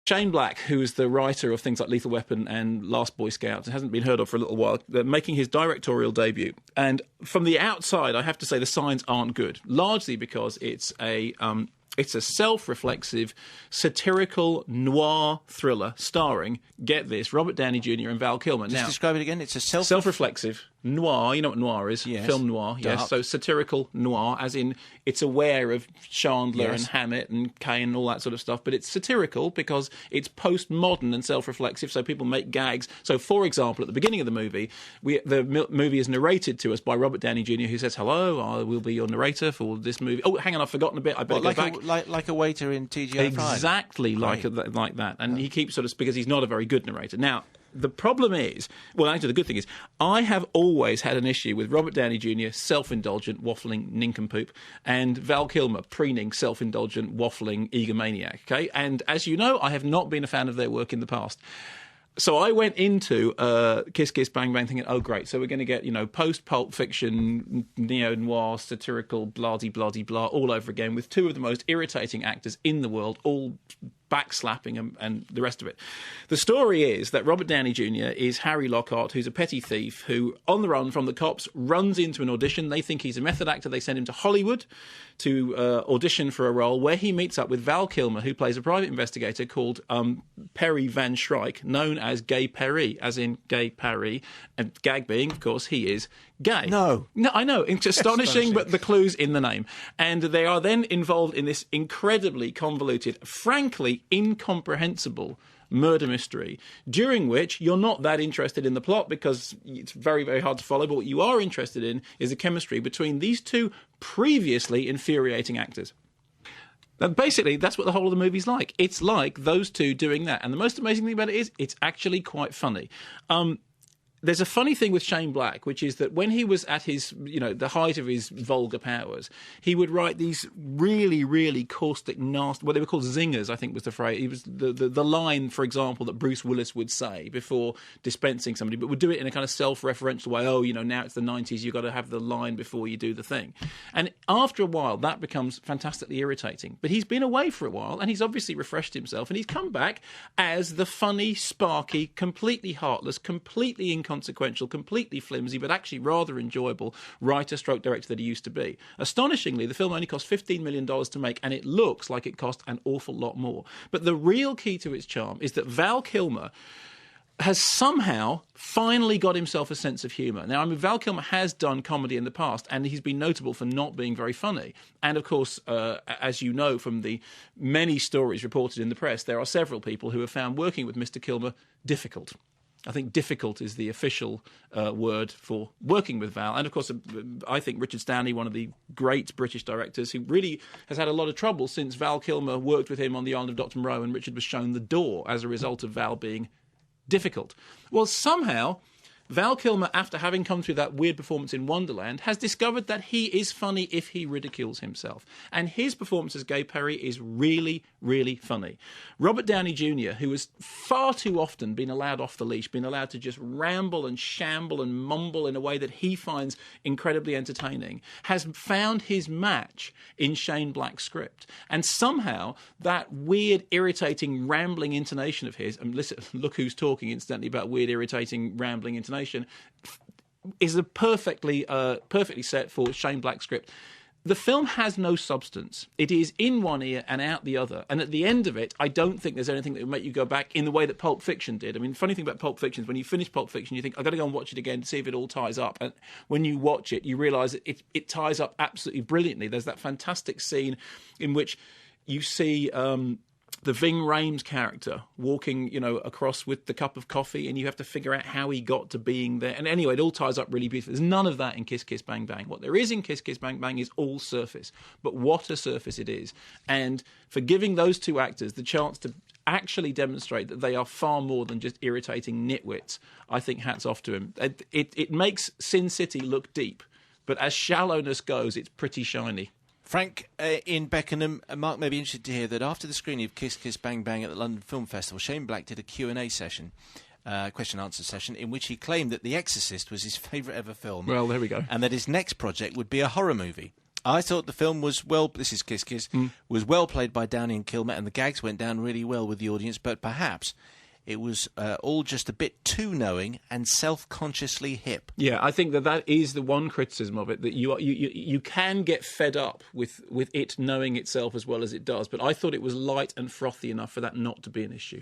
Shane Black, who is the writer of things like Lethal Weapon and Last Boy Scout, hasn't been heard of for a little while, making his directorial debut. And from the outside, I have to say the signs aren't good, largely because it's a self-reflexive, satirical noir thriller starring, get this, Robert Downey Jr. and Val Kilmer. Just describe it again. It's a self-reflexive noir. You know what noir is? Yes. Film noir, yes. Dark. So satirical noir, as in it's aware of Chandler Yes. and Hammett and Kane and all that sort of stuff, but it's satirical because it's postmodern and self-reflexive, so people make gags. So, for example, at the beginning of the movie, the movie is narrated to us by Robert Downey Jr., who says, "Hello, I will be your narrator for this movie." Oh, hang on, I've forgotten a bit. I better go back. Like a waiter in TGI Fridays. Exactly like that. And he keeps sort of, because he's not a very good narrator. Now, the problem is, well, actually, the good thing is, I have always had an issue with Robert Downey Jr., self-indulgent, waffling nincompoop, and Val Kilmer, preening, self-indulgent, waffling egomaniac, okay? And as you know, I have not been a fan of their work in the past. So I went into Kiss Kiss Bang Bang thinking, oh, great, so we're going to get, post-Pulp Fiction, neo-noir, satirical, blah-de-blah-de-blah, all over again, with two of the most irritating actors in the world, all backslapping and the rest of it. The story is that Robert Downey Jr. is Harry Lockhart, who's a petty thief who, on the run from the cops, runs into an audition. They think he's a method actor. They send him to Hollywood to audition for a role where he meets up with Val Kilmer, who plays a private investigator called Perry Van Shrike, known as Gay Perry, as in Gay Parry, and gag being, of course, he is gay. No, I know. It's astonishing, but the clue's in the name. And they are then involved in this incredibly convoluted, frankly incomprehensible murder mystery, during which you're not that interested in the plot because it's very, very hard to follow, but what you are interested in is the chemistry between these two previously infuriating actors. Now, basically, that's what the whole of the movie's like. It's like those two doing that. And the most amazing thing about it is it's actually quite funny. There's a funny thing with Shane Black, which is that when he was at his, the height of his vulgar powers, he would write these really, really caustic, nasty, what they were called zingers, I think was the phrase. It was the line, for example, that Bruce Willis would say before dispensing somebody, but would do it in a kind of self-referential way. Oh, now it's the 90s, you've got to have the line before you do the thing. And after a while, that becomes fantastically irritating. But he's been away for a while, and he's obviously refreshed himself, and he's come back as the funny, sparky, completely heartless, completely inconsequential, completely flimsy, but actually rather enjoyable writer-stroke-director that he used to be. Astonishingly, the film only cost $15 million to make, and it looks like it cost an awful lot more. But the real key to its charm is that Val Kilmer has somehow finally got himself a sense of humour. Now, Val Kilmer has done comedy in the past, and he's been notable for not being very funny. And, of course, as you know from the many stories reported in the press, there are several people who have found working with Mr. Kilmer difficult. I think difficult is the official word for working with Val. And, of course, I think Richard Stanley, one of the great British directors, who really has had a lot of trouble since Val Kilmer worked with him on The Island of Dr. Moreau and Richard was shown the door as a result of Val being difficult. Well, somehow Val Kilmer, after having come through that weird performance in Wonderland, has discovered that he is funny if he ridicules himself. And his performance as Gay Perry is really, really funny. Robert Downey Jr., who has far too often been allowed off the leash, been allowed to just ramble and shamble and mumble in a way that he finds incredibly entertaining, has found his match in Shane Black's script. And somehow that weird, irritating, rambling intonation of his, and listen, look who's talking incidentally about weird, irritating, rambling intonation, is a perfectly set for Shane Black's script. The film has no substance. It is in one ear and out the other. And at the end of it, I don't think there's anything that will make you go back in the way that Pulp Fiction did. I mean, the funny thing about Pulp Fiction is when you finish Pulp Fiction, you think, I've got to go and watch it again to see if it all ties up. And when you watch it, you realise that it ties up absolutely brilliantly. There's that fantastic scene in which you see the Ving Rhames character walking, across with the cup of coffee, and you have to figure out how he got to being there. And anyway, it all ties up really beautifully. There's none of that in Kiss Kiss Bang Bang. What there is in Kiss Kiss Bang Bang is all surface. But what a surface it is. And for giving those two actors the chance to actually demonstrate that they are far more than just irritating nitwits, I think hats off to him. It makes Sin City look deep, but as shallowness goes, it's pretty shiny. Frank, in Beckenham, Mark may be interested to hear that after the screening of Kiss Kiss Bang Bang at the London Film Festival, Shane Black did a Q&A session, question-answer session, in which he claimed that The Exorcist was his favourite ever film. Well, there we go. And that his next project would be a horror movie. I thought the film was this is Kiss Kiss, was well played by Downey and Kilmer, and the gags went down really well with the audience, but perhaps it was all just a bit too knowing and self-consciously hip. Yeah, I think that is the one criticism of it, that you can get fed up with it knowing itself as well as it does, but I thought it was light and frothy enough for that not to be an issue.